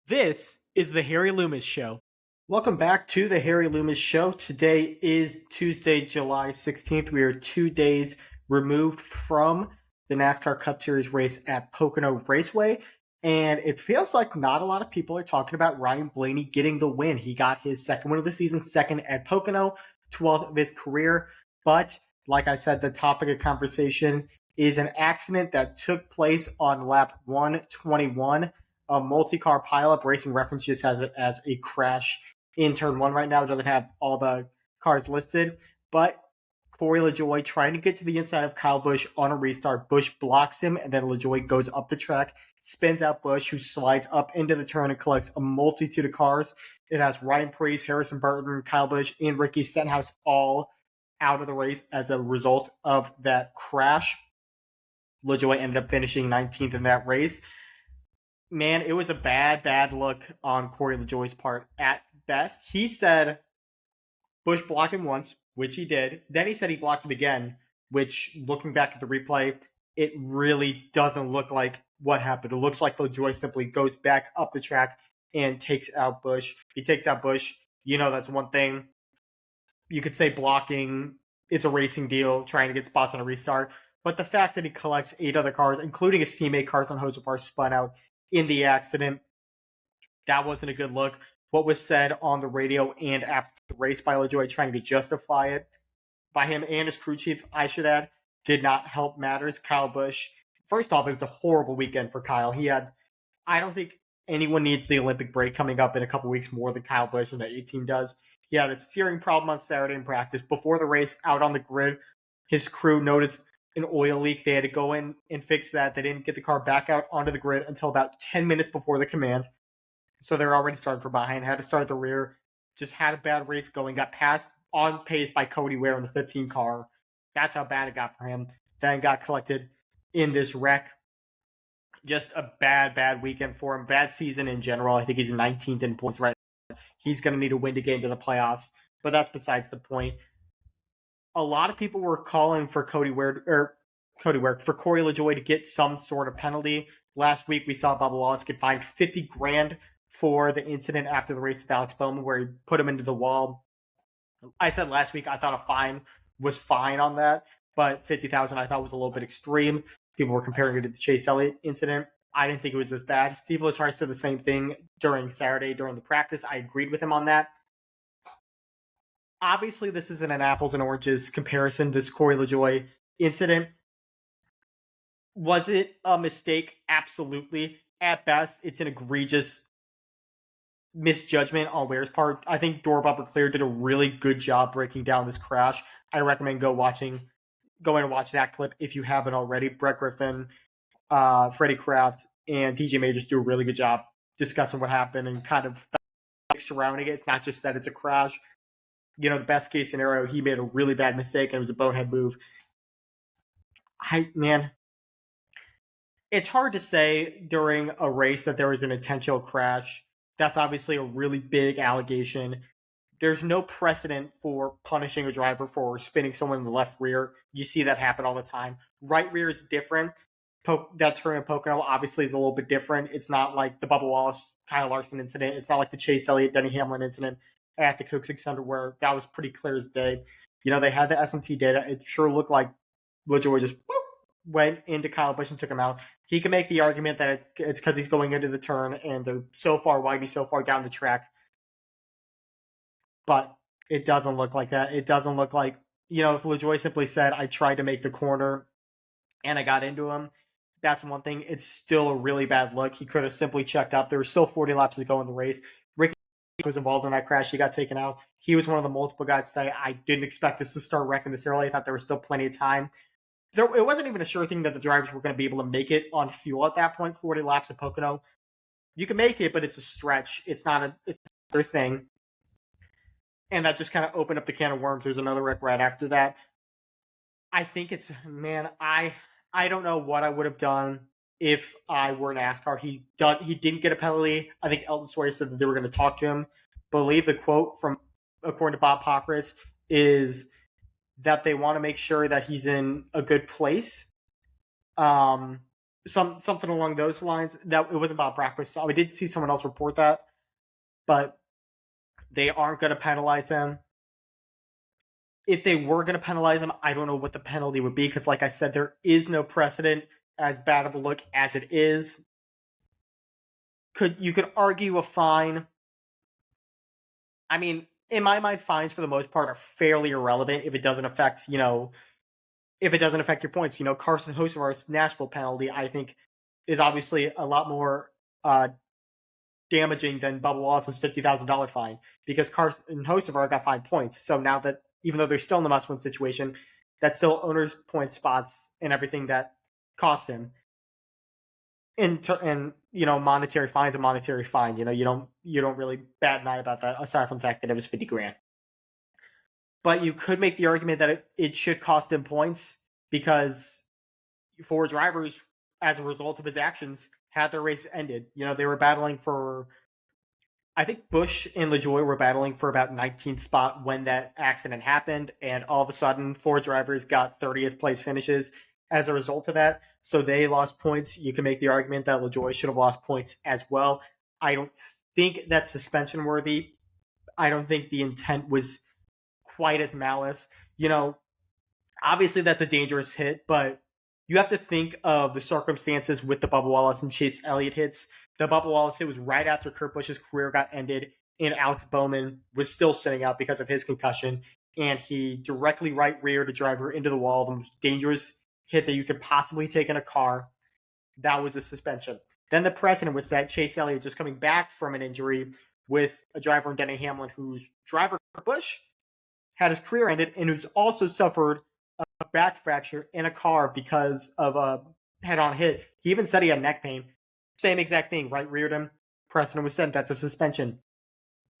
This is the Harry Loomis Show. Welcome back to the Harry Loomis Show. Today is Tuesday, July 16th. We are 2 days removed from the NASCAR Cup Series race at Pocono Raceway. And it feels like not a lot of people are talking about Ryan Blaney getting the win. He got his second win of the season, second at Pocono, 12th of his career. But like I said, the topic of conversation is an accident that took place on lap 121. A multi-car pileup. Racing Reference just has it as a crash in turn one right now. It doesn't have all the cars listed, but Corey LaJoie trying to get to the inside of Kyle Busch on a restart. Busch blocks him, and then LaJoie goes up the track, spins out Busch, who slides up into the turn and collects a multitude of cars. It has Ryan Preece, Harrison Burton, Kyle Busch, and Ricky Stenhouse all out of the race as a result of that crash. LaJoie ended up finishing 19th in that race. Man, it was a bad look on Corey LaJoie's part at best. He said Busch blocked him once, which he did. Then he said he blocked him again, which, looking back at the replay, it really doesn't look like what happened. It looks like LaJoie simply goes back up the track and takes out Busch. He takes out Busch. You know, that's one thing. You could say blocking, it's a racing deal, trying to get spots on a restart. But the fact that he collects 8 other cars, including his teammate Carson Hocevar, spun out in the accident, that wasn't a good look. What was said on the radio and after the race by LaJoie trying to justify it by him and his crew chief, I should add, did not help matters. Kyle Busch, first off, it was a horrible weekend for Kyle. I don't think anyone needs the Olympic break coming up in a couple weeks more than Kyle Busch and the 18 does. He had a steering problem on Saturday in practice. Before the race, out on the grid, his crew noticed an oil leak. They had to go in and fix that. They didn't get the car back out onto the grid until about 10 minutes before the command. So they're already starting from behind, had to start at the rear, just had a bad race going, got passed on pace by Cody Ware in the 15 car. That's how bad it got for him. Then got collected in this wreck. Just a bad weekend for him. Bad season in general. I think he's 19th in points right now. He's going to need a win to get into the playoffs, but that's besides the point. A lot of people were calling for for Corey LaJoie to get some sort of penalty. Last week, we saw Bubba Wallace get fined $50,000 for the incident after the race with Alex Bowman, where he put him into the wall. I said last week I thought a fine was fine on that, but $50,000 I thought was a little bit extreme. People were comparing it to the Chase Elliott incident. I didn't think it was as bad. Steve Letarte said the same thing during Saturday during the practice. I agreed with him on that. Obviously, this isn't an apples and oranges comparison, this Corey LaJoie incident. Was it a mistake? Absolutely. At best, it's an egregious misjudgment on Ware's part. I think Dora Bumper Clear did a really good job breaking down this crash. I recommend go in and watch that clip if you haven't already. Brett Griffin, Freddie Kraft, and DJ Majors do a really good job discussing what happened and kind of surrounding it. It's not just that it's a crash. You know, the best case scenario, he made a really bad mistake and it was a bonehead move. It's hard to say during a race that there was an intentional crash. That's obviously a really big allegation. There's no precedent for punishing a driver for spinning someone in the left rear. You see that happen all the time. Right rear is different. That turn in Pocono obviously is a little bit different. It's not like the Bubba Wallace, Kyle Larson incident. It's not like the Chase Elliott, Denny Hamlin incident at the Coke 600 where that was pretty clear as day. You know, they had the SMT data. It sure looked like LaJoie just went into Kyle Busch and took him out. He can make the argument that it's because he's going into the turn and they're so far wide, he's so far down the track. But it doesn't look like that. It doesn't look like, you know, if LaJoie simply said, I tried to make the corner and I got into him, that's one thing. It's still a really bad look. He could have simply checked up. There were still 40 laps to go in the race. Ricky was involved in that crash. He got taken out. He was one of the multiple guys today. I didn't expect us to start wrecking this early. I thought there was still plenty of time. It wasn't even a sure thing that the drivers were going to be able to make it on fuel at that point. 40 laps at Pocono, you can make it, but it's a stretch. It's their thing, and that just kind of opened up the can of worms. There's another wreck right after that. I think I don't know what I would have done if I were NASCAR. He didn't get a penalty. I think Elton Sawyer said that they were going to talk to him. Believe the quote from, according to Bob Pockrass, is that they want to make sure that he's in a good place. something along those lines. That it wasn't about practice. So I did see someone else report that, but they aren't going to penalize him. If they were going to penalize him, I don't know what the penalty would be because, like I said, there is no precedent as bad of a look as it is. You could argue a fine. I mean, in my mind, fines for the most part are fairly irrelevant if it doesn't affect, if it doesn't affect your points. Carson Hocevar's Nashville penalty, I think, is obviously a lot more damaging than Bubba Wallace's $50,000 fine because Carson Hocevar got fined points. So now that, even though they're still in the must-win situation, that's still owner's point spots and everything that cost him. And monetary fine's a monetary fine. You don't really bat an eye about that aside from the fact that it was $50,000. But you could make the argument that it should cost him points because four drivers, as a result of his actions, had their race ended. They were battling for, I think Busch and LaJoie were battling for about 19th spot when that accident happened, and all of a sudden, four drivers got 30th place finishes as a result of that. So they lost points. You can make the argument that LaJoie should have lost points as well. I don't think that's suspension worthy. I don't think the intent was quite as malice. Obviously that's a dangerous hit, but you have to think of the circumstances with the Bubba Wallace and Chase Elliott hits. The Bubba Wallace hit was right after Kurt Busch's career got ended, and Alex Bowman was still sitting out because of his concussion, and he directly right-reared a driver into the wall, the most dangerous hit that you could possibly take in a car. That was a suspension. Then the precedent was that Chase Elliott, just coming back from an injury with a driver in Denny Hamlin, whose driver, Busch, had his career ended, and who's also suffered a back fracture in a car because of a head-on hit. He even said he had neck pain. Same exact thing, right? Reared him. Precedent was sent. That's a suspension.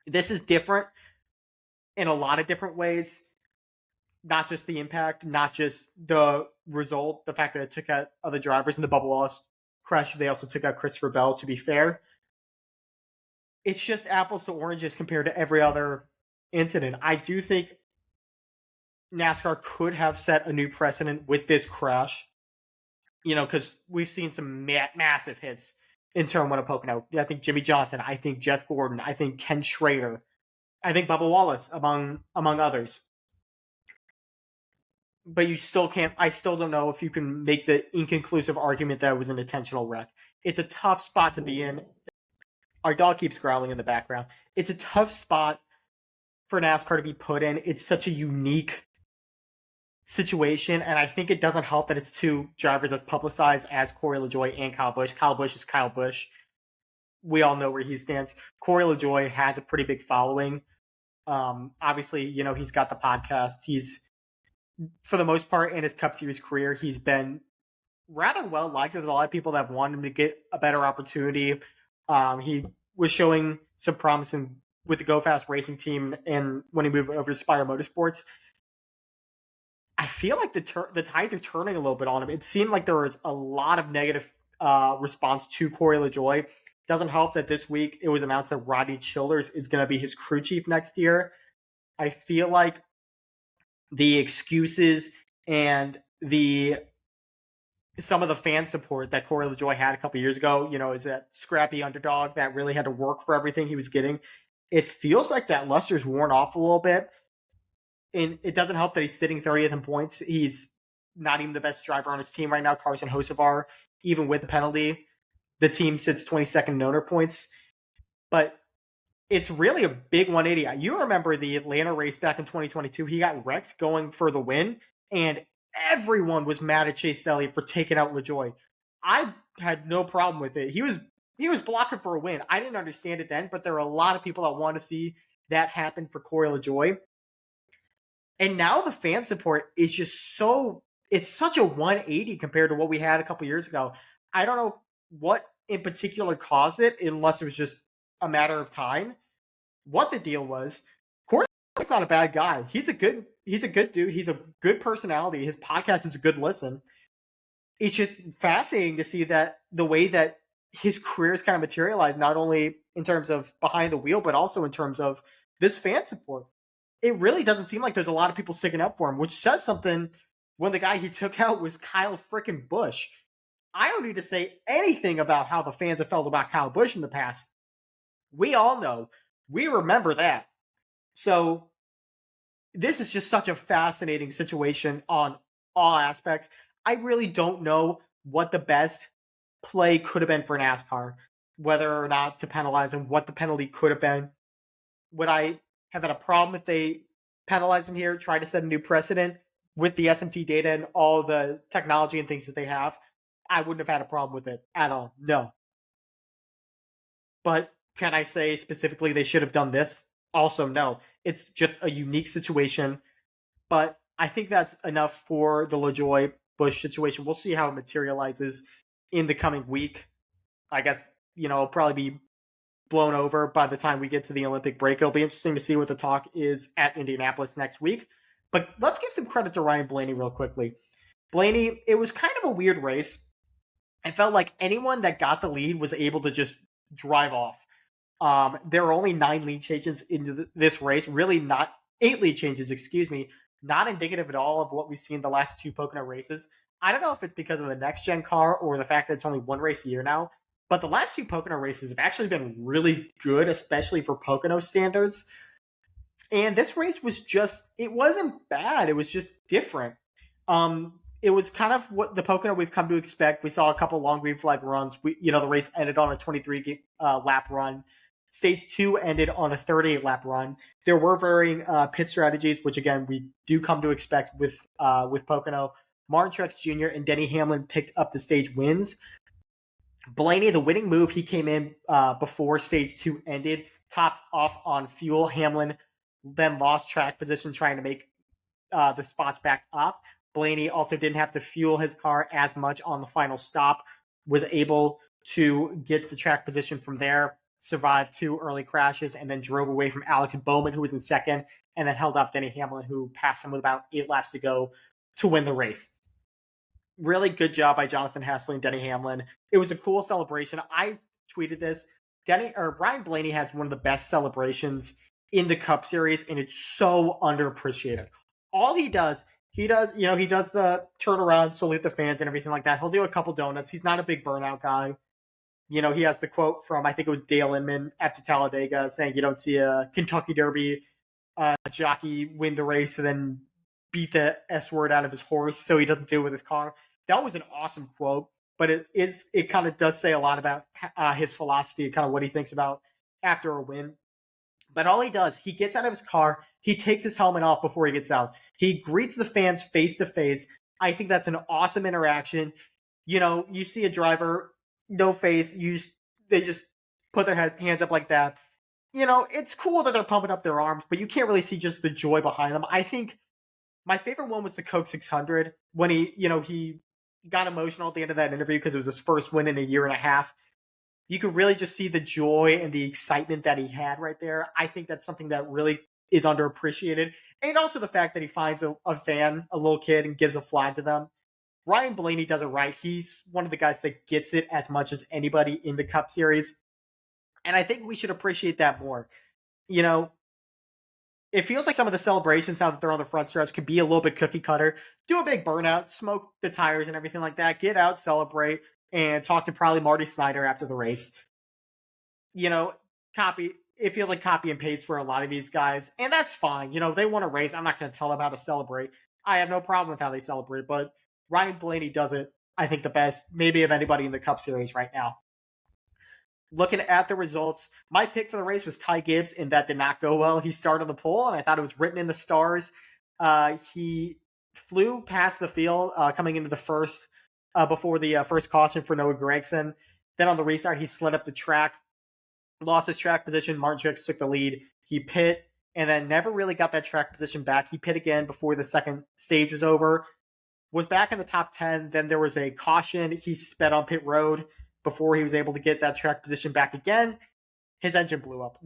This is different in a lot of different ways. Not just the impact, not just the result, the fact that it took out other drivers in the Bubba Wallace crash. They also took out Christopher Bell, to be fair. It's just apples to oranges compared to every other incident. I do think NASCAR could have set a new precedent with this crash, because we've seen some massive hits in Turn 1 of Pocono. I think Jimmy Johnson, I think Jeff Gordon, I think Ken Schrader, I think Bubba Wallace, among others. But you still can't, I still don't know if you can make the inconclusive argument that it was an intentional wreck. It's a tough spot to be in. Our dog keeps growling in the background. It's a tough spot for NASCAR to be put in. It's such a unique situation, and I think it doesn't help that it's two drivers as publicized as Corey LaJoie and Kyle Busch. Kyle Busch is Kyle Busch. We all know where he stands. Corey LaJoie has a pretty big following. Obviously, he's got the podcast. He's, for the most part, in his Cup Series career, he's been rather well liked. There's a lot of people that have wanted him to get a better opportunity. He was showing some promise with the Go Fast racing team, and when he moved over to Spire Motorsports, I feel like the tides are turning a little bit on him. It seemed like there was a lot of negative response to Corey LaJoie. Doesn't help that this week it was announced that Rodney Childers is going to be his crew chief next year. I feel like the excuses and some of the fan support that Corey LaJoie had a couple years ago, is that scrappy underdog that really had to work for everything he was getting. It feels like that luster's worn off a little bit. And it doesn't help that he's sitting 30th in points. He's not even the best driver on his team right now, Carson Hocevar. Even with the penalty, the team sits 22nd in owner points. But it's really a big 180. You remember the Atlanta race back in 2022. He got wrecked going for the win, and everyone was mad at Chase Elliott for taking out LaJoie. I had no problem with it. He was blocking for a win. I didn't understand it then, but there are a lot of people that want to see that happen for Corey LaJoie. And now the fan support is just it's such a 180 compared to what we had a couple years ago. I don't know what in particular caused it, unless it was just a matter of time. What the deal was, Corey's not a bad guy. He's a good dude. He's a good personality. His podcast is a good listen. It's just fascinating to see that the way that his career is kind of materialized, not only in terms of behind the wheel, but also in terms of this fan support. It really doesn't seem like there's a lot of people sticking up for him, which says something when the guy he took out was Kyle frickin' Busch. I don't need to say anything about how the fans have felt about Kyle Busch in the past. We all know. We remember that. So this is just such a fascinating situation on all aspects. I really don't know what the best play could have been for NASCAR, whether or not to penalize him, what the penalty could have been. Would I have had a problem if they penalized him here, try to set a new precedent with the SMT data and all the technology and things that they have? I wouldn't have had a problem with it at all. No. But can I say specifically they should have done this? Also, no. It's just a unique situation. But I think that's enough for the LaJoie Busch situation. We'll see how it materializes in the coming week. I guess, it'll probably be blown over by the time we get to the Olympic break. It'll be interesting to see what the talk is at Indianapolis next week. But let's give some credit to Ryan Blaney real quickly. Blaney, it was kind of a weird race. I felt like anyone that got the lead was able to just drive off. There were only 9 lead changes into this race, really not 8 lead changes, excuse me, not indicative at all of what we've seen the last 2 Pocono races. I don't know if it's because of the next gen car or the fact that it's only 1 race a year now, but the last 2 Pocono races have actually been really good, especially for Pocono standards. And this race was it wasn't bad. It was just different. It was kind of what the Pocono we've come to expect. We saw a couple long green flag runs. The race ended on a 23 lap run. Stage 2 ended on a 38 lap run. There were varying pit strategies, which again we do come to expect with Pocono. Martin Truex Jr. and Denny Hamlin picked up the stage wins. Blaney, the winning move, he came in before stage 2 ended, topped off on fuel. Hamlin then lost track position trying to make the spots back up. Blaney also didn't have to fuel his car as much on the final stop, was able to get the track position from there, survived 2 early crashes, and then drove away from Alex Bowman, who was in second, and then held off Denny Hamlin, who passed him with about 8 laps to go to win the race. Really good job by Jonathan Hessley and Denny Hamlin. It was a cool celebration. I tweeted this. Brian Blaney has one of the best celebrations in the Cup Series, and it's so underappreciated. All he does the turnaround, salute the fans and everything like that. He'll do a couple donuts. He's not a big burnout guy. He has the quote from, I think it was Dale Inman after Talladega, saying you don't see a Kentucky Derby jockey win the race and then beat the S word out of his horse so he doesn't do it with his car. That was an awesome quote, but it kind of does say a lot about his philosophy and kind of what he thinks about after a win. But all he does, he gets out of his car, he takes his helmet off before he gets out. He greets the fans face to face. I think that's an awesome interaction. You see a driver, no face, they just put their hands up like that. It's cool that they're pumping up their arms, but you can't really see just the joy behind them. I think my favorite one was the Coke 600 when he got emotional at the end of that interview because it was his first win in a year and a half. You could really just see the joy and the excitement that he had right there. I think that's something that really is underappreciated. And also the fact that he finds a fan, a little kid, and gives a flag to them. Ryan Blaney does it right. He's one of the guys that gets it as much as anybody in the Cup Series. And I think we should appreciate that more. It feels like some of the celebrations now that they're on the front stretch could be a little bit cookie cutter. Do a big burnout, smoke the tires and everything like that. Get out, celebrate, and talk to probably Marty Snyder after the race. It feels like copy and paste for a lot of these guys, and that's fine. They want to race. I'm not going to tell them how to celebrate. I have no problem with how they celebrate, but Ryan Blaney does it, I think, the best, maybe of anybody in the Cup Series right now. Looking at the results, my pick for the race was Ty Gibbs, and that did not go well. He started on the pole, and I thought it was written in the stars. He flew past the field coming into the first before the first caution for Noah Gragson. Then on the restart, he slid up the track, lost his track position. Martin Truex took the lead. He pit, and then never really got that track position back. He pit again before the second stage was over. Was back in the top 10. Then there was a caution. He sped on pit road before he was able to get that track position back again. His engine blew up.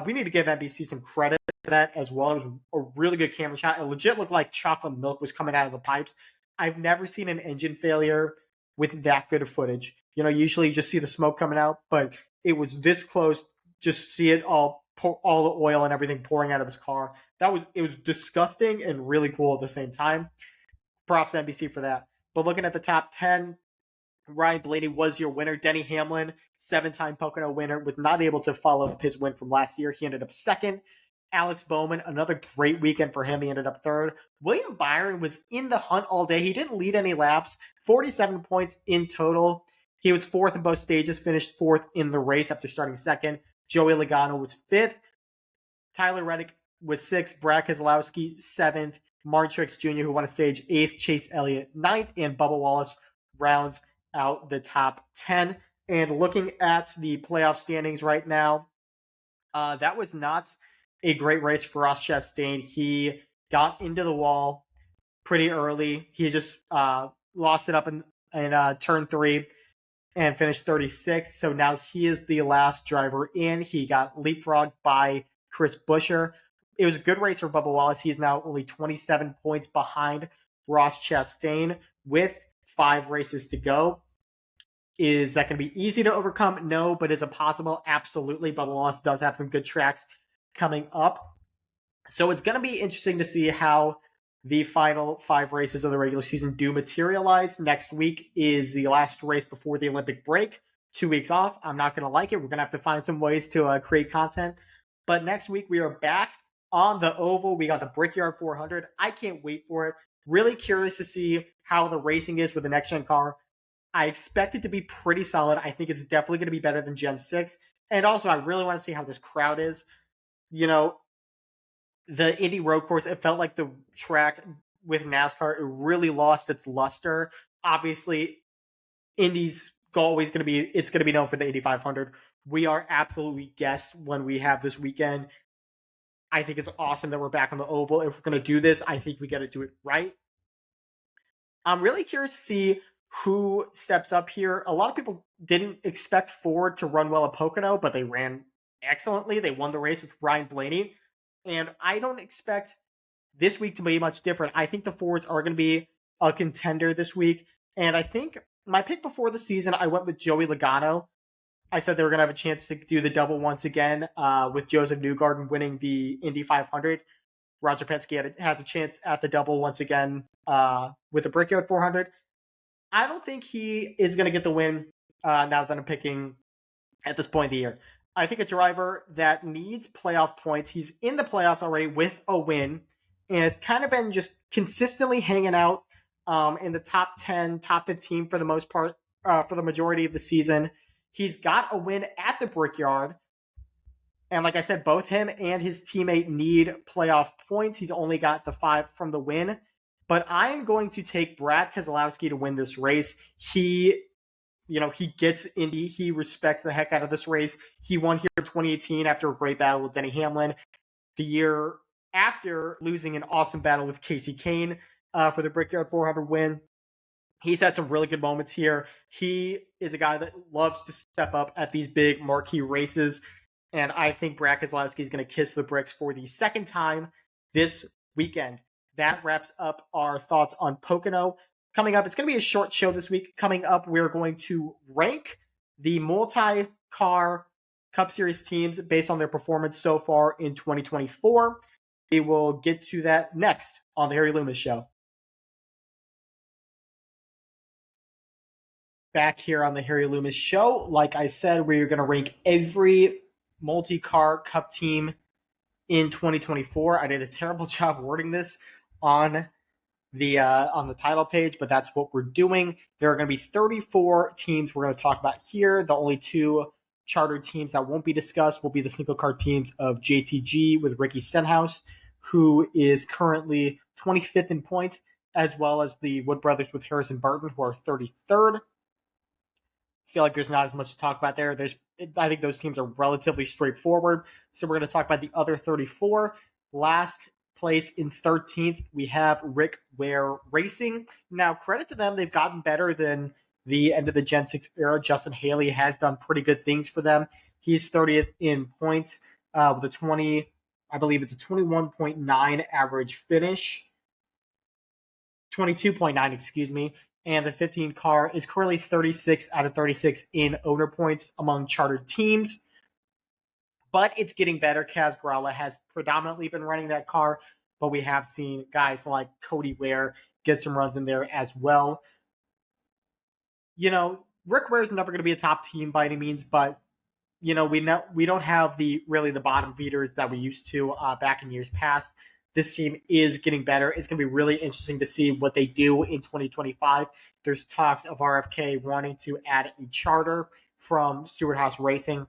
We need to give NBC some credit for that as well. It was a really good camera shot. It legit looked like chocolate milk was coming out of the pipes. I've never seen an engine failure with that good of footage. Usually you just see the smoke coming out, but it was this close. Just see it all the oil and everything pouring out of his car. It was disgusting and really cool at the same time. Props to NBC for that. But looking at the top 10, Ryan Blaney was your winner. Denny Hamlin, 7-time Pocono winner, was not able to follow up his win from last year. He ended up second. Alex Bowman, another great weekend for him. He ended up third. William Byron was in the hunt all day. He didn't lead any laps, 47 points in total. He was fourth in both stages, finished fourth in the race after starting second. Joey Logano was fifth. Tyler Reddick was sixth. Brad Keselowski, seventh. Martin Truex Jr., who won a stage, eighth. Chase Elliott, ninth. And Bubba Wallace rounds out the top 10. And looking at the playoff standings right now, that was not a great race for Ross Chastain. He got into the wall pretty early. He just lost it up in turn 3 and finished 36. So now he is the last driver in. He got leapfrogged by Chris Buescher. It was a good race for Bubba Wallace. He's now only 27 points behind Ross Chastain with 5 races to go. Is that going to be easy to overcome? No, but is it possible? Absolutely. Bubba Wallace does have some good tracks coming up. So it's going to be interesting to see how the final 5 races of the regular season do materialize. Next week is the last race before the Olympic break. 2 weeks off. I'm not going to like it. We're going to have to find some ways to create content. But next week we are back on the oval. We got the Brickyard 400. I can't wait for it. Really curious to see how the racing is with the next-gen car. I expect it to be pretty solid. I think it's definitely going to be better than Gen 6. And also, I really want to see how this crowd is. You know, the Indy road course, it felt like the track with NASCAR, it really lost its luster. Obviously, Indy's always going to be, it's going to be known for the Indy 500. We are absolutely guests when we have this weekend. I think it's awesome that we're back on the oval. If we're going to do this, I think we got to do it right. I'm really curious to see who steps up here. A lot of people didn't expect Ford to run well at Pocono, but they ran excellently. They won the race with Ryan Blaney. And I don't expect this week to be much different. I think the Fords are going to be a contender this week. And I think my pick before the season, I went with Joey Logano. I said they were going to have a chance to do the double once again with Joseph Newgarden winning the Indy 500. Roger Penske has a chance at the double once again with the Brickyard 400. I don't think he is going to get the win now that I'm picking at this point in the year. I think a driver that needs playoff points, he's in the playoffs already with a win, and has kind of been just consistently hanging out in the top 10, top 15 for the most part, for the majority of the season. He's got a win at the Brickyard. And like I said, both him and his teammate need playoff points. He's only got the 5 from the win. But I'm going to take Brad Keselowski to win this race. He gets Indy. He respects the heck out of this race. He won here in 2018 after a great battle with Denny Hamlin. The year after losing an awesome battle with Casey Kane for the Brickyard 400 win. He's had some really good moments here. He is a guy that loves to step up at these big marquee races. And I think Brad Keselowski is going to kiss the bricks for the second time this weekend. That wraps up our thoughts on Pocono. Coming up, it's going to be a short show this week. Coming up, we're going to rank the multi-car Cup Series teams based on their performance so far in 2024. We will get to that next on the Harry Loomis Show. Back here on the Harry Loomis Show. Like I said, we're going to rank every multi-car Cup team in 2024. I did a terrible job wording this on the title page, but that's what we're doing. There are going to be 34 teams we're going to talk about here. The only 2 chartered teams that won't be discussed will be the single car teams of JTG with Ricky Stenhouse, who is currently 25th in points, as well as the Wood Brothers with Harrison Barton, who are 33rd. I feel like there's not as much to talk about there. I think those teams are relatively straightforward. So we're going to talk about the other 34. Last place in 13th, we have Rick Ware Racing. Now, credit to them. They've gotten better than the end of the Gen 6 era. Justin Haley has done pretty good things for them. He's 30th in points with a 21.9 average finish. 22.9, excuse me. And the 15 car is currently 36 out of 36 in owner points among chartered teams. But it's getting better. Kaz Grala has predominantly been running that car, but we have seen guys like Cody Ware get some runs in there as well. Rick Ware's never going to be a top team by any means, but we don't have the bottom feeders that we used to back in years past. This team is getting better. It's going to be really interesting to see what they do in 2025. There's talks of RFK wanting to add a charter from Stewart Haas Racing.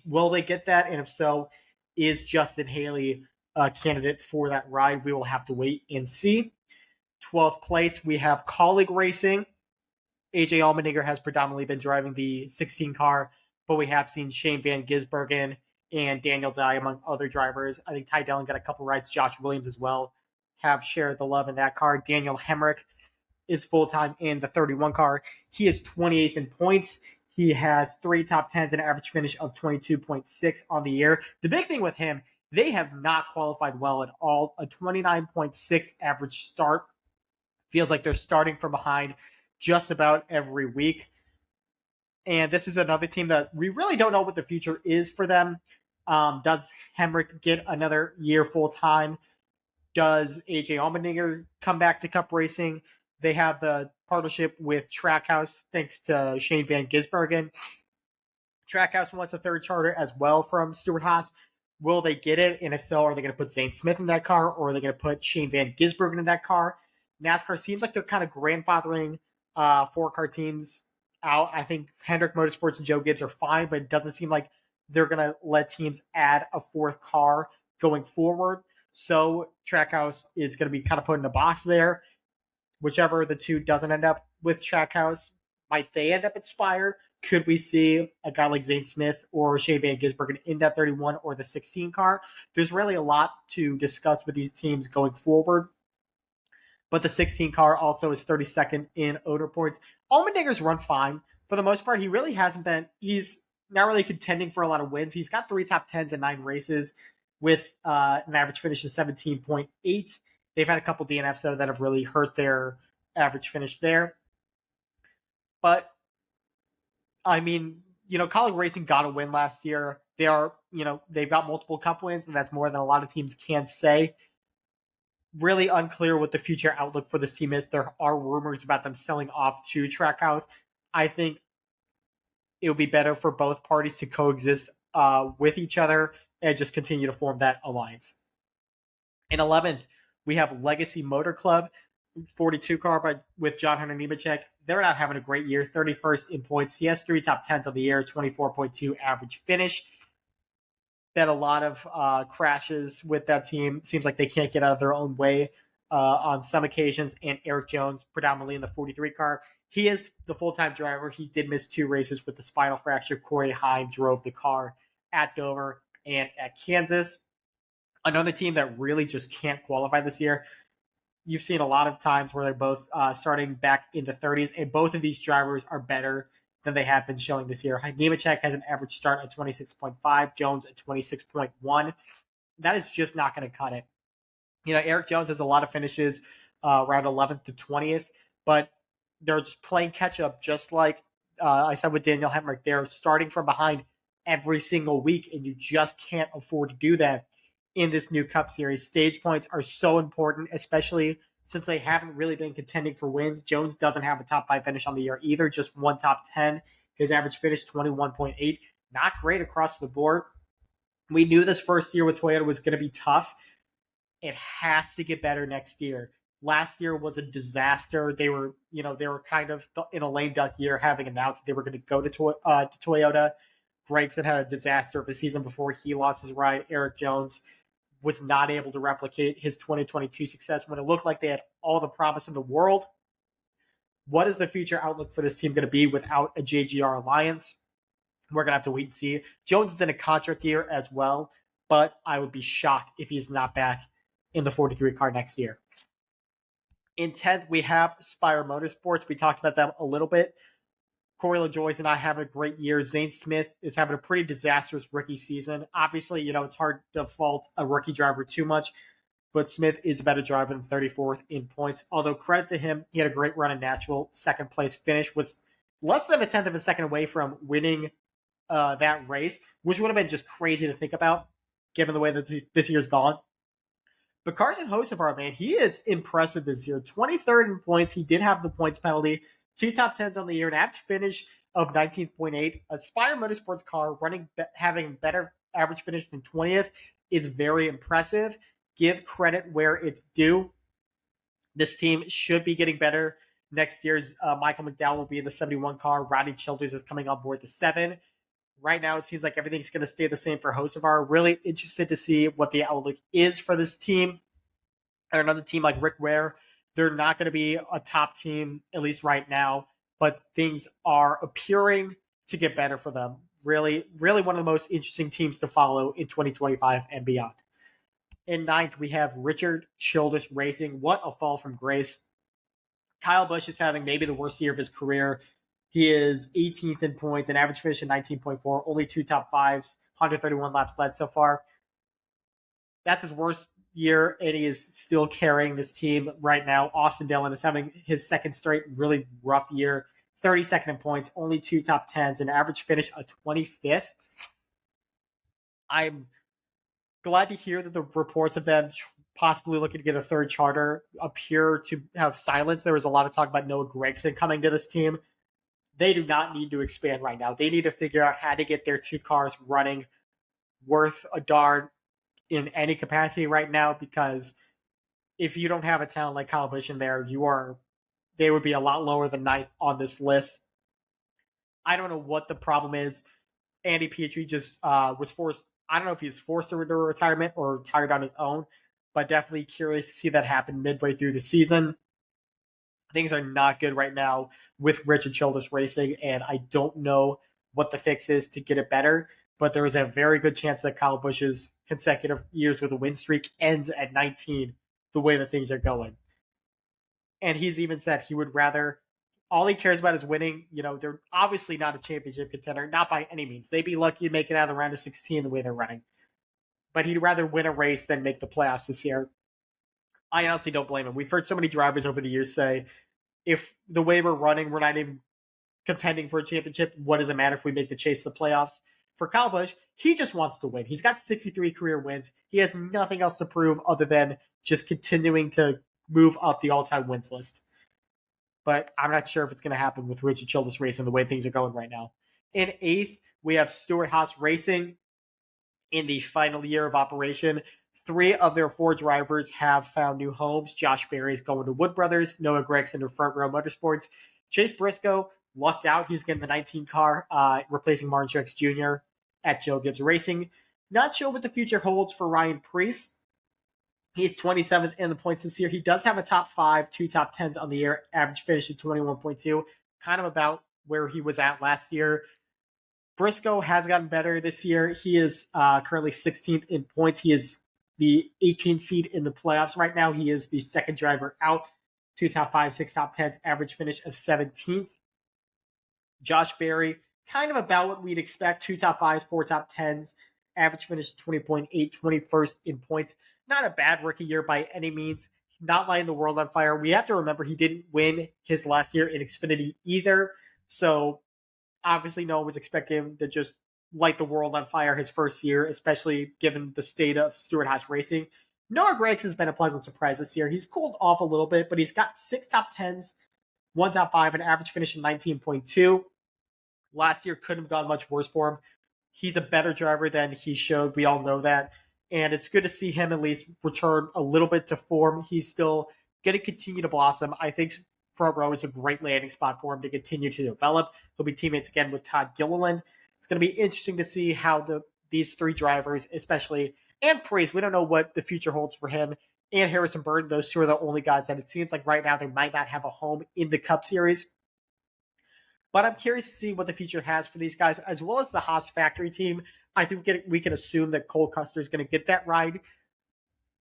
Will they get that, and if so, is Justin Haley a candidate for that ride? We will have to wait and see. 12th place, we have Colleague Racing. AJ Allmendinger has predominantly been driving the 16 car, but we have seen Shane Van Gisbergen and Daniel Dye, among other drivers. I think Ty Dillon got a couple rides. Josh Williams as well have shared the love in that car. Daniel Hemrick is full-time in the 31 car. He is 28th in points. He has 3 top 10s and an average finish of 22.6 on the year. The big thing with him, they have not qualified well at all. A 29.6 average start. Feels like they're starting from behind just about every week. And this is another team that we really don't know what the future is for them. Does Hemrick get another year full-time? Does AJ Allmendinger come back to Cup Racing? They have the partnership with Trackhouse, thanks to Shane Van Gisbergen. Trackhouse wants a third charter as well from Stewart Haas. Will they get it? And if so, are they going to put Zane Smith in that car, or are they going to put Shane Van Gisbergen in that car? NASCAR seems like they're kind of grandfathering 4-car teams out. I think Hendrick Motorsports and Joe Gibbs are fine, but it doesn't seem like they're going to let teams add a 4th car going forward. So Trackhouse is going to be kind of put in a box there. Whichever the two doesn't end up with Trackhouse, might they end up at Spire? Could we see a guy like Zane Smith or Shane Van Gisbergen in that 31 or the 16 car? There's really a lot to discuss with these teams going forward. But the 16 car also is 32nd in odor points. Allmendinger's run fine. For the most part, he really hasn't been. He's not really contending for a lot of wins. He's got 3 top 10s in 9 races with an average finish of 17.8. They've had a couple DNFs, though, that have really hurt their average finish there. But, I mean, Colleague Racing got a win last year. They've got multiple Cup wins, and that's more than a lot of teams can say. Really unclear what the future outlook for this team is. There are rumors about them selling off to Trackhouse. I think it would be better for both parties to coexist with each other and just continue to form that alliance. In 11th, we have Legacy Motor Club, 42 car with John Hunter Nemechek. They're not having a great year, 31st in points. He has 3 top 10s of the year, 24.2 average finish. That a lot of crashes with that team. Seems like they can't get out of their own way on some occasions. And Eric Jones, predominantly in the 43 car. He is the full-time driver. He did miss 2 races with the spinal fracture. Corey Heim drove the car at Dover and at Kansas. Another team that really just can't qualify this year. You've seen a lot of times where they're both starting back in the 30s, and both of these drivers are better than they have been showing this year. Nemechek has an average start at 26.5, Jones at 26.1. That is just not going to cut it. Eric Jones has a lot of finishes around 11th to 20th, but they're just playing catch-up, just like I said with Daniel Hemrick. They're starting from behind every single week, and you just can't afford to do that in this new Cup Series. Stage points are so important, especially since they haven't really been contending for wins. Jones doesn't have a top 5 finish on the year either, just 1 top 10. His average finish, 21.8. Not great across the board. We knew this first year with Toyota was going to be tough. It has to get better next year. Last year was a disaster. They were kind of in a lame duck year, having announced they were going to go to Toyota. Gregson had a disaster of the season before he lost his ride. Eric Jones was not able to replicate his 2022 success when it looked like they had all the promise in the world. What is the future outlook for this team going to be without a JGR alliance? We're going to have to wait and see. Jones is in a contract year as well, but I would be shocked if he's not back in the 43 car next year. In 10th, we have Spire Motorsports. We talked about them a little bit. Corey LaJoie is not having a great year. Zane Smith is having a pretty disastrous rookie season. Obviously, it's hard to fault a rookie driver too much, but Smith is a better driver than 34th in points. Although credit to him, he had a great run in Nashville. Second place finish, was less than a tenth of a second away from winning that race, which would have been just crazy to think about, given the way that this year's gone. But Carson Hocevar, man, he is impressive this year. 23rd in points. He did have the points penalty, 2 top tens on the year, an average finish of 19.8. Aspire Motorsports car having better average finish than 20th is very impressive. Give credit where it's due. This team should be getting better. Next year's Michael McDowell will be in the 71 car. Rodney Childers is coming on board the 7. Right now, it seems like everything's going to stay the same for Hocevar. Really interested to see what the outlook is for this team. Or another team like Rick Ware, they're not going to be a top team, at least right now, but things are appearing to get better for them. Really, really one of the most interesting teams to follow in 2025 and beyond. In ninth, we have Richard Childress Racing. What a fall from grace. Kyle Busch is having maybe the worst year of his career. He is 18th in points, an average finish of 19.4, only 2 top 5s, 131 laps led so far. That's his worst year, and he is still carrying this team right now. Austin Dillon is having his second straight really rough year. 32nd in points, only 2 top 10s, an average finish of 25th. I'm glad to hear that the reports of them possibly looking to get a third charter appear to have silence. There was a lot of talk about Noah Gragson coming to this team. They do not need to expand right now. They need to figure out how to get their 2 cars running worth a darn in any capacity right now, because if you don't have a talent like Kyle Busch in there, they would be a lot lower than 9th on this list. I don't know what the problem is. Andy Pietri just was forced. I don't know if he was forced to retirement or retired on his own, but definitely curious to see that happen midway through the season. Things are not good right now with Richard Childress Racing, and I don't know what the fix is to get it better, but there is a very good chance that Kyle Busch's consecutive years with a win streak ends at 19, the way that things are going. And he's even said he would rather, all he cares about is winning. You know, they're obviously not a championship contender, not by any means. They'd be lucky to make it out of the round of 16 the way they're running. But he'd rather win a race than make the playoffs this year. I honestly don't blame him. We've heard so many drivers over the years say, if the way we're running, we're not even contending for a championship, what does it matter if we make the chase to the playoffs? For Kyle Busch, he just wants to win. He's got 63 career wins. He has nothing else to prove other than just continuing to move up the all-time wins list. But I'm not sure if it's going to happen with Richard Childress Racing the way things are going right now. In 8th, we have Stewart-Haas Racing in the final year of operation. 3 of their 4 drivers have found new homes. Josh Berry is going to Wood Brothers. Noah Gragson to Front Row Motorsports. Chase Briscoe lucked out. He's getting the 19 car, replacing Martin Truex Jr. at Joe Gibbs Racing. Not sure what the future holds for Ryan Preece. He's 27th in the points this year. He does have a top 5, 2 top 10s on the year, average finish of 21.2, kind of about where he was at last year. Briscoe has gotten better this year. He is currently 16th in points. He is the 18th seed in the playoffs right now. He is the second driver out. 2 top 5, 6 top 10s, average finish of 17th. Josh Berry, kind of about what we'd expect. 2 top 5s, 4 top 10s, average finish 20.8, 21st in points. Not a bad rookie year by any means. Not lighting the world on fire. We have to remember he didn't win his last year in Xfinity either. So obviously no one was expecting him to just light the world on fire his first year, especially given the state of Stewart-Haas Racing. Noah Gragson's been a pleasant surprise this year. He's cooled off a little bit, but he's got 6 top 10s, 1 top 5, an average finish of 19.2. Last year couldn't have gone much worse for him. He's a better driver than he showed. We all know that. And it's good to see him at least return a little bit to form. He's still going to continue to blossom. I think Front Row is a great landing spot for him to continue to develop. He'll be teammates again with Todd Gilliland. It's going to be interesting to see how these 3 drivers, especially, and Preece, we don't know what the future holds for him, and Harrison Burton, those 2 are the only guys that it seems like right now they might not have a home in the Cup Series. But I'm curious to see what the future has for these guys, as well as the Haas factory team. I think we can assume that Cole Custer is going to get that ride.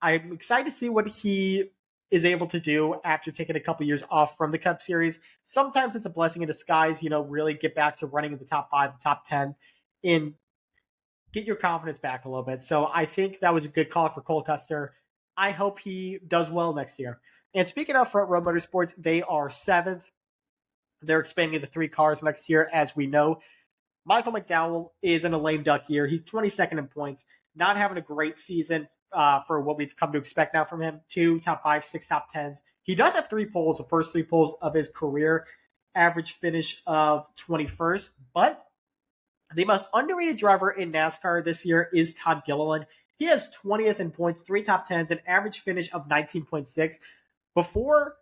I'm excited to see what he is able to do after taking a couple years off from the Cup Series. Sometimes it's a blessing in disguise, really get back to running in the top 5, the top 10, and get your confidence back a little bit. So I think that was a good call for Cole Custer. I hope he does well next year. And speaking of Front Row Motorsports, they are 7th. They're expanding to 3 cars next year, as we know. Michael McDowell is in a lame duck year. He's 22nd in points, not having a great season for what we've come to expect now from him. 2 top 5, 6 top 10s. He does have 3 poles, the first 3 poles of his career. average finish of 21st. But the most underrated driver in NASCAR this year is Todd Gilliland. He has 20th in points, 3 top 10s, an average finish of 19.6. Before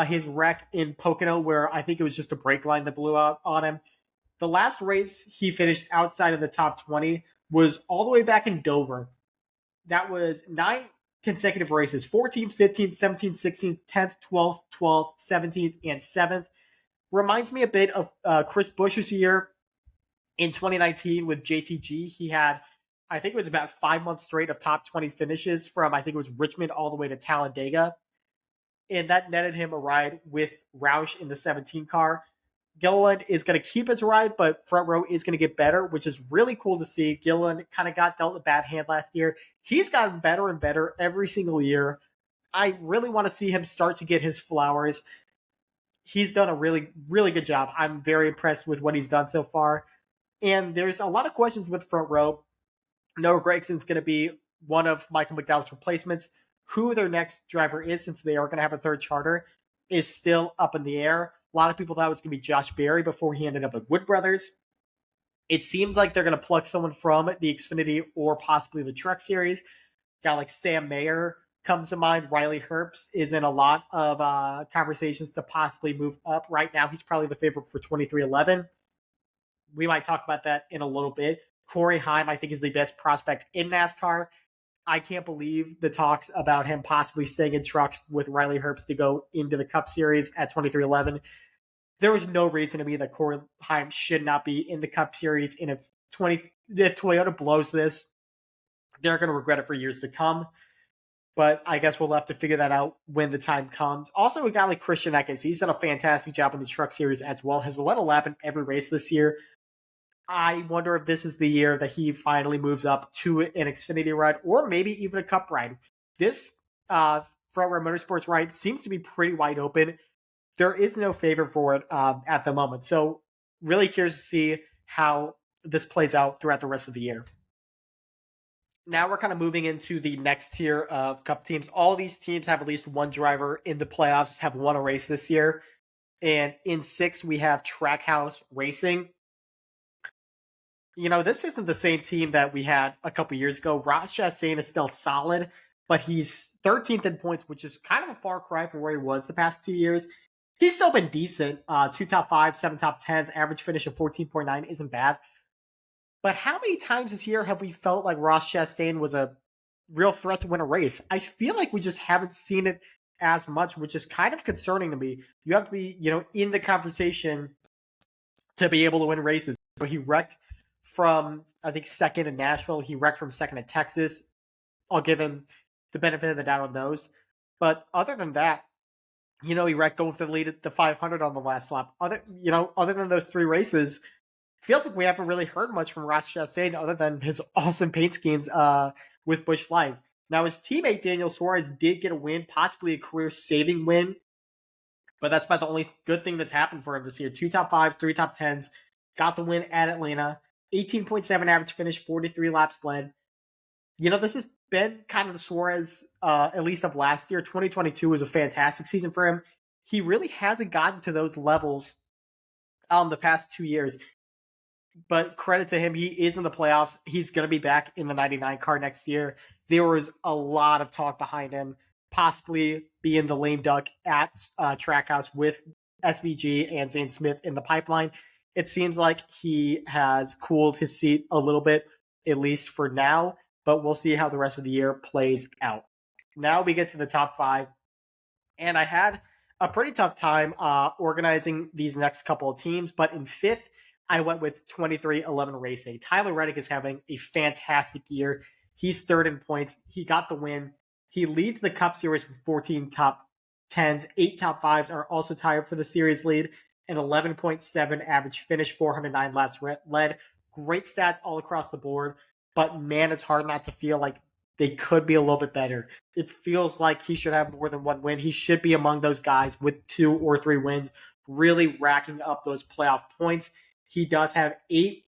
his wreck in Pocono, where I think it was just a brake line that blew out on him, the last race he finished outside of the top 20 was all the way back in Dover. That was 9 consecutive races: 14th, 15th, 17th, 16th, 10th, 12th, 12th, 17th, and 7th. Reminds me a bit of Chris Busch's year in 2019 with JTG. He had, I think it was about 5 months straight of top 20 finishes from, I think it was Richmond all the way to Talladega. And that netted him a ride with Roush in the 17 car. Gilliland is going to keep his ride, but front row is going to get better, which is really cool to see. Gilliland kind of got dealt a bad hand last year. He's gotten better and better every single year. I really want to see him start to get his flowers. He's done a really, really good job. I'm very impressed with what he's done so far. And there's a lot of questions with front row. Noah Gregson's going to be one of Michael McDowell's replacements. Who their next driver is, since they are going to have a third charter, is still up in the air. A lot of people thought it was going to be Josh Berry before he ended up at Wood Brothers. It seems like they're going to plug someone from the Xfinity or possibly the Truck Series. A guy like Sam Mayer comes to mind. Riley Herbst is in a lot of conversations to possibly move up. Right now, he's probably the favorite for 2311. We might talk about that in a little bit. Corey Heim, I think, is the best prospect in NASCAR. I can't believe the talks about him possibly staying in trucks with Riley Herbst to go into the Cup Series at 2311. There is no reason to me that Corey Heim should not be in the Cup Series. And if Toyota blows this, they're going to regret it for years to come. But I guess we'll have to figure that out when the time comes. Also, a guy like Christian Eckes, he's done a fantastic job in the Truck Series as well. Has led a lap in every race this year. I wonder if this is the year that he finally moves up to an Xfinity ride or maybe even a Cup ride. This Front Row Motorsports ride seems to be pretty wide open. There is no favor for it at the moment. So really curious to see how this plays out throughout the rest of the year. Now we're kind of moving into the next tier of Cup teams. All these teams have at least one driver in the playoffs, have won a race this year. And in 6, we have Trackhouse Racing. You know, this isn't the same team that we had a couple years ago. Ross Chastain is still solid, but he's 13th in points, which is kind of a far cry from where he was the past 2 years. He's still been decent. 2 top 5, 7 top 10s, average finish of 14.9 isn't bad. But how many times this year have we felt like Ross Chastain was a real threat to win a race? I feel like we just haven't seen it as much, which is kind of concerning to me. You have to be, in the conversation to be able to win races. So he wrecked from, I think, second in Nashville. He wrecked from second in Texas. I'll give him the benefit of the doubt on those. But other than that, he wrecked going for the lead at the 500 on the last lap. Other than those 3 races, feels like we haven't really heard much from Ross Chastain other than his awesome paint schemes with Busch Light. Now, his teammate Daniel Suarez did get a win, possibly a career-saving win, but that's about the only good thing that's happened for him this year. 2 top 5s, 3 top 10s, got the win at Atlanta, 18.7 average finish, 43 laps led. This has been kind of the Suarez, at least of last year. 2022 was a fantastic season for him. He really hasn't gotten to those levels the past 2 years. But credit to him, he is in the playoffs. He's going to be back in the 99 car next year. There was a lot of talk behind him, possibly being the lame duck at Trackhouse with SVG and Zane Smith in the pipeline. It seems like he has cooled his seat a little bit, at least for now, but we'll see how the rest of the year plays out. Now we get to the top 5, and I had a pretty tough time organizing these next couple of teams, but in 5th, I went with 2311 Racing. Tyler Reddick is having a fantastic year. He's 3rd in points. He got the win. He leads the Cup Series with 14 top 10s. 8 top 5s are also tied for the series lead. An 11.7 average finish, 409 laps led. Great stats all across the board. But man, it's hard not to feel like they could be a little bit better. It feels like he should have more than 1 win. He should be among those guys with 2 or 3 wins, really racking up those playoff points. He does have 8,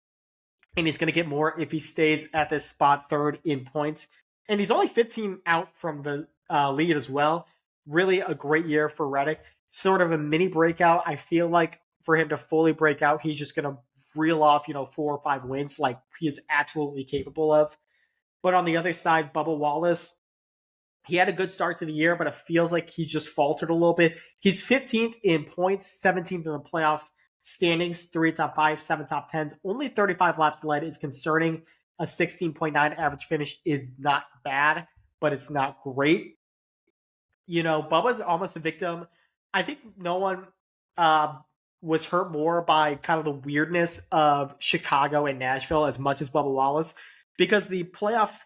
and he's going to get more if he stays at this spot 3rd in points. And he's only 15 out from the lead as well. Really a great year for Reddick. Sort of a mini breakout. I feel like for him to fully break out, he's just going to reel off, 4 or 5 wins like he is absolutely capable of. But on the other side, Bubba Wallace, he had a good start to the year, but it feels like he's just faltered a little bit. He's 15th in points, 17th in the playoff standings, 3 top 5, 7 top 10s. Only 35 laps led is concerning. A 16.9 average finish is not bad, but it's not great. Bubba's almost a victim. I think no one was hurt more by kind of the weirdness of Chicago and Nashville as much as Bubba Wallace, because the playoff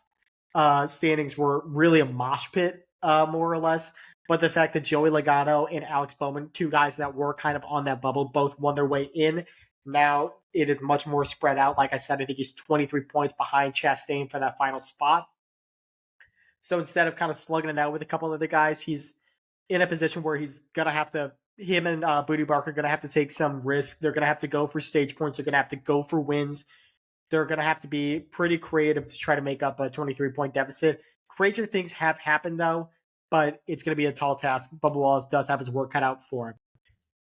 standings were really a mosh pit, more or less. But the fact that Joey Logano and Alex Bowman, two guys that were kind of on that bubble, both won their way in. Now it is much more spread out. Like I said, I think he's 23 points behind Chastain for that final spot. So instead of kind of slugging it out with a couple of other guys, he's in a position where he's going to have to, him and Booty Barker are going to have to take some risk. They're going to have to go for stage points. They're going to have to go for wins. They're going to have to be pretty creative to try to make up a 23-point deficit. Crazier things have happened, though, but it's going to be a tall task. Bubba Wallace does have his work cut out for him.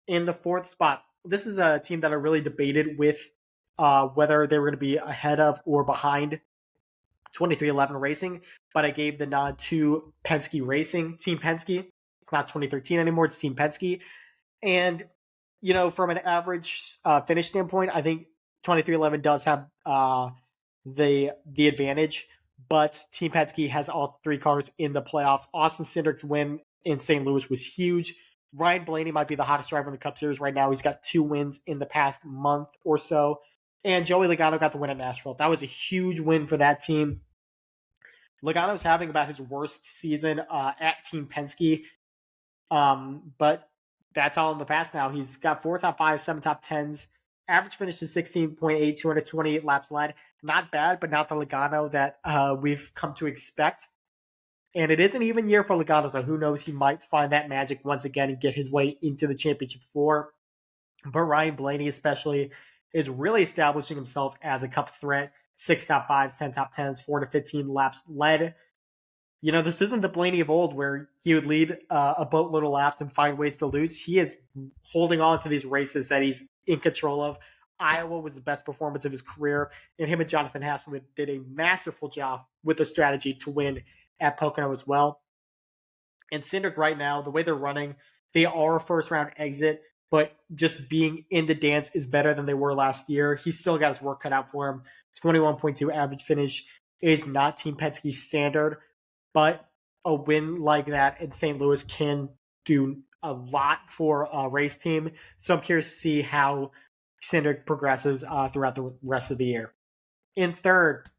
In the fourth spot, this is a team that I really debated with whether they were going to be ahead of or behind 2311 Racing, but I gave the nod to Penske Racing, Team Penske. It's not 2013 anymore, it's Team Penske. And, from an average finish standpoint, I think 2311 does have the advantage, but Team Penske has all 3 cars in the playoffs. Austin Cindric's win in St. Louis was huge. Ryan Blaney might be the hottest driver in the Cup Series right now. He's got 2 wins in the past month or so. And Joey Logano got the win at Nashville. That was a huge win for that team. Logano's having about his worst season at Team Penske. But that's all in the past now. He's got 4 top 5, 7 top 10s. Average finish is 16.8, 228 laps led. Not bad, but not the Logano that we've come to expect. And it is an even year for Logano, so who knows, he might find that magic once again and get his way into the championship 4. But Ryan Blaney especially is really establishing himself as a Cup threat. 6 top 5s, 10 top 10s, 4 to 15 laps led. This isn't the Blaney of old where he would lead a boatload of laps and find ways to lose. He is holding on to these races that he's in control of. Iowa was the best performance of his career, and him and Jonathan Hasselman did a masterful job with the strategy to win at Pocono as well. And Cindric right now, the way they're running, they are a first-round exit, but just being in the dance is better than they were last year. He's still got his work cut out for him. 21.2 average finish is not Team Penske's standard, but a win like that in St. Louis can do a lot for a race team. So I'm curious to see how Cindric progresses throughout the rest of the year. In third,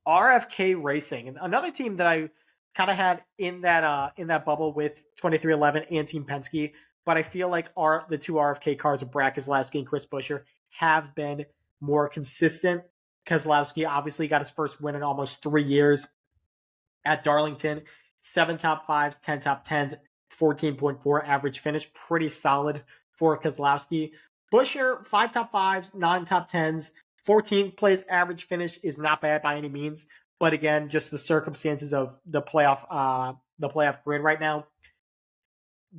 RFK Racing, another team that I kind of had in that bubble with 2311 and Team Penske, but I feel like the 2 RFK cars of Brad Keselowski and Chris Buescher have been more consistent. Keselowski obviously got his first win in almost 3 years at Darlington. 7 top 5s, 10 top 10s, 14.4 average finish. Pretty solid for Keselowski. Buescher, 5 top 5s, 9 top 10s, 14th place average finish is not bad by any means. But again, just the circumstances of the playoff grid right now.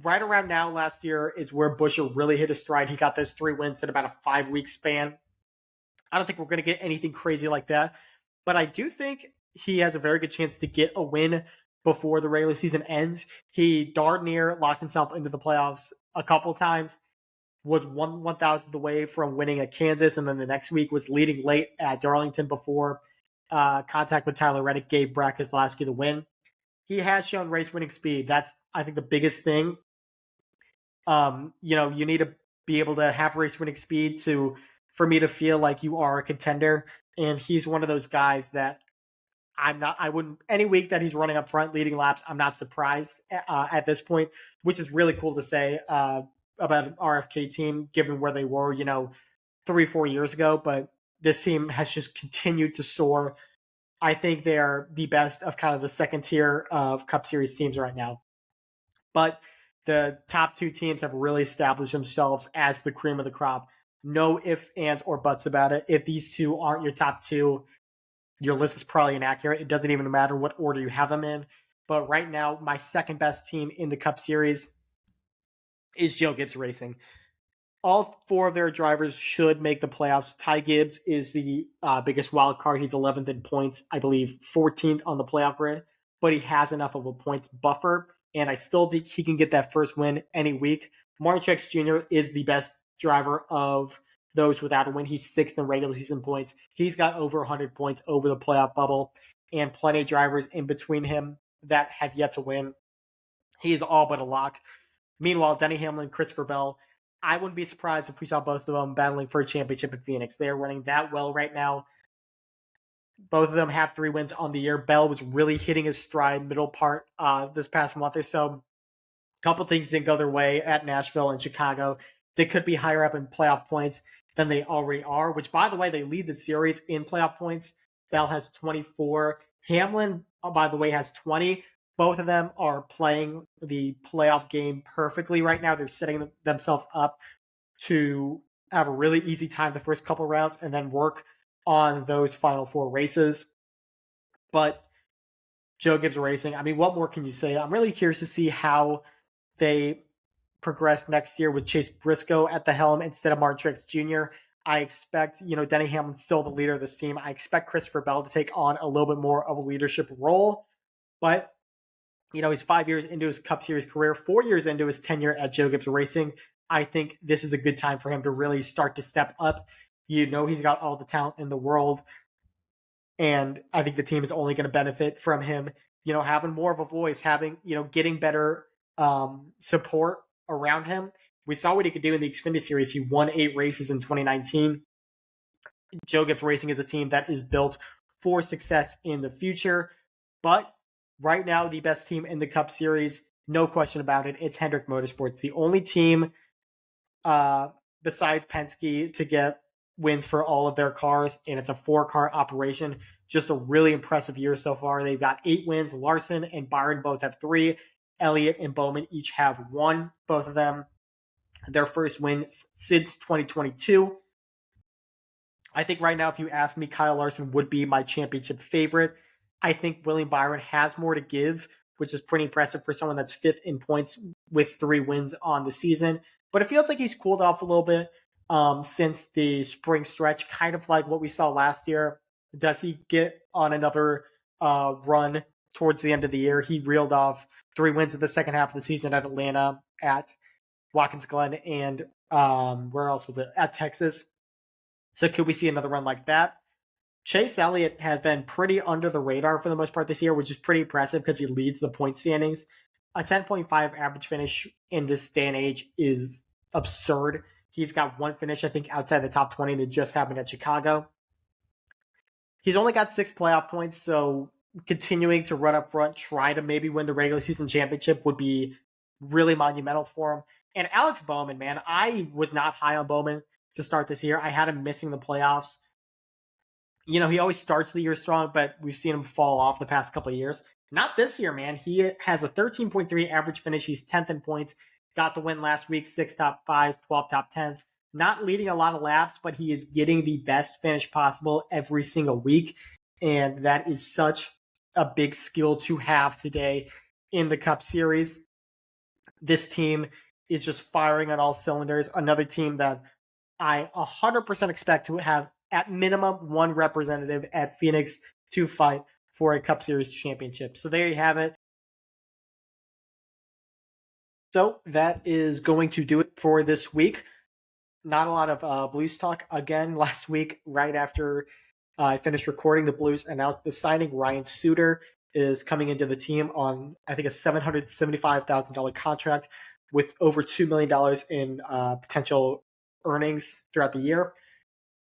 Right around now last year is where Buescher really hit his stride. He got those 3 wins in about a 5-week span. I don't think we're going to get anything crazy like that. But I do think he has a very good chance to get a win before the regular season ends. He darn near locked himself into the playoffs a couple times, was 1,000th away from winning at Kansas, and then the next week was leading late at Darlington before contact with Tyler Reddick gave Brad Keselowski the win. He has shown race winning speed. That's, I think, the biggest thing. You need to be able to have race winning speed for me to feel like you are a contender. And he's one of those guys that any week that he's running up front, leading laps, I'm not surprised at this point, which is really cool to say about an RFK team, given where they were, 3-4 years ago. But this team has just continued to soar. I think they are the best of kind of the second tier of Cup Series teams right now. But the top 2 teams have really established themselves as the cream of the crop. No ifs, ands, or buts about it. If these 2 aren't your top 2, your list is probably inaccurate. It doesn't even matter what order you have them in. But right now, my second best team in the Cup Series is Joe Gibbs Racing. All four of their drivers should make the playoffs. Ty Gibbs is the biggest wild card. He's 11th in points, I believe 14th on the playoff grid, but he has enough of a points buffer, and I still think he can get that first win any week. Martin Truex Jr. is the best driver of those without a win. He's sixth in regular season points. He's got over 100 points over the playoff bubble, and plenty of drivers in between him that have yet to win. He's all but a lock. Meanwhile, Denny Hamlin, Christopher Bell, I wouldn't be surprised if we saw both of them battling for a championship in Phoenix. They are running that well right now. Both of them have 3 wins on the year. Bell was really hitting his stride middle part this past month or so. A couple things didn't go their way at Nashville and Chicago. They could be higher up in playoff points than they already are, which, by the way, they lead the series in playoff points. Bell has 24. Hamlin, by the way, has 20. Both of them are playing the playoff game perfectly right now. They're setting themselves up to have a really easy time the first couple rounds and then work on those final 4 races. But Joe Gibbs Racing, I mean, what more can you say? I'm really curious to see how they progress next year with Chase Briscoe at the helm instead of Martin Truex Jr. I expect, Denny Hamlin's still the leader of this team. I expect Christopher Bell to take on a little bit more of a leadership role, but he's 5 years into his Cup Series career, 4 years into his tenure at Joe Gibbs Racing. I think this is a good time for him to really start to step up. He's got all the talent in the world, and I think the team is only going to benefit from him, having more of a voice, having, getting better support around him. We saw what he could do in the Xfinity Series. He won 8 races in 2019. Joe Gibbs Racing is a team that is built for success in the future, but right now, the best team in the Cup Series, no question about it, it's Hendrick Motorsports. The only team besides Penske to get wins for all of their cars, and it's a 4-car operation. Just a really impressive year so far. They've got 8 wins. Larson and Byron both have 3. Elliott and Bowman each have 1, both of them. Their first win since 2022. I think right now, if you ask me, Kyle Larson would be my championship favorite. I think William Byron has more to give, which is pretty impressive for someone that's 5th in points with 3 wins on the season. But it feels like he's cooled off a little bit since the spring stretch, kind of like what we saw last year. Does he get on another run towards the end of the year? He reeled off 3 wins in the second half of the season at Atlanta, at Watkins Glen, and where else was it? At Texas. So could we see another run like that? Chase Elliott has been pretty under the radar for the most part this year, which is pretty impressive because he leads the point standings. A 10.5 average finish in this day and age is absurd. He's got 1 finish, I think, outside the top 20, and it just happened at Chicago. He's only got 6 playoff points, so continuing to run up front, try to maybe win the regular season championship would be really monumental for him. And Alex Bowman, man, I was not high on Bowman to start this year. I had him missing the playoffs. He always starts the year strong, but we've seen him fall off the past couple of years. Not this year, man. He has a 13.3 average finish. He's 10th in points. Got the win last week, 6 top 5s, 12 top 10s. Not leading a lot of laps, but he is getting the best finish possible every single week. And that is such a big skill to have today in the Cup Series. This team is just firing on all cylinders. Another team that I 100% expect to have at minimum 1 representative at Phoenix to fight for a Cup Series championship. So there you have it. So that is going to do it for this week. Not a lot of Blues talk. Again, last week, right after I finished recording, the Blues announced the signing. Ryan Suter is coming into the team on, I think, a $775,000 contract with over $2 million in potential earnings throughout the year.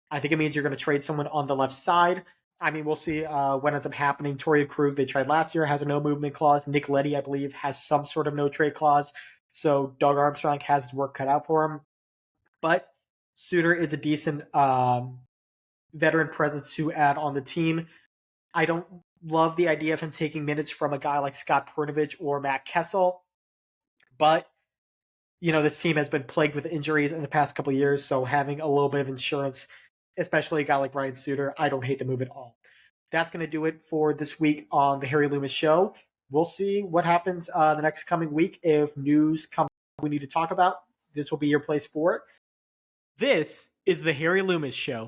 I think it means you're going to trade someone on the left side. I mean, we'll see what ends up happening. Torrey Krug, they tried last year, has a no movement clause. Nick Leddy, I believe, has some sort of no trade clause. So Doug Armstrong has his work cut out for him. But Suter is a decent veteran presence to add on the team. I don't love the idea of him taking minutes from a guy like Scott Pernovich or Matt Kessel. But, this team has been plagued with injuries in the past couple of years. So having a little bit of insurance, especially a guy like Ryan Suter, I don't hate the move at all. That's going to do it for this week on the Harry Loomis Show. We'll see what happens the next coming week. If news comes we need to talk about, this will be your place for it. This is the Harry Loomis Show.